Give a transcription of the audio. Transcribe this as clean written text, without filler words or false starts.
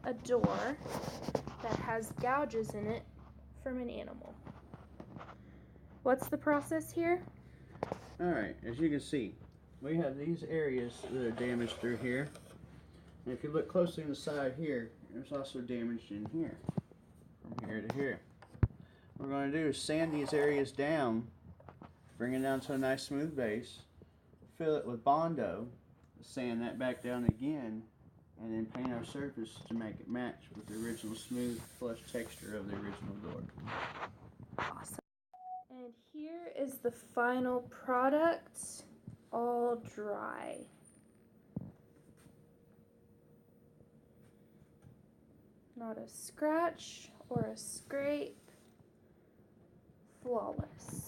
a door that has gouges in it from an animal. What's the process here? Alright, as you can see, we have these areas that are damaged through here. And if you look closely on the side here, there's also damage in here, from here to here. What we're going to do is sand these areas down, bring it down to a nice smooth base, fill it with Bondo, sand that back down again, and then paint our surface to make it match with the original smooth, flush texture of the original door. Awesome. And here is the final product, all dry. Not a scratch or a scrape. Flawless.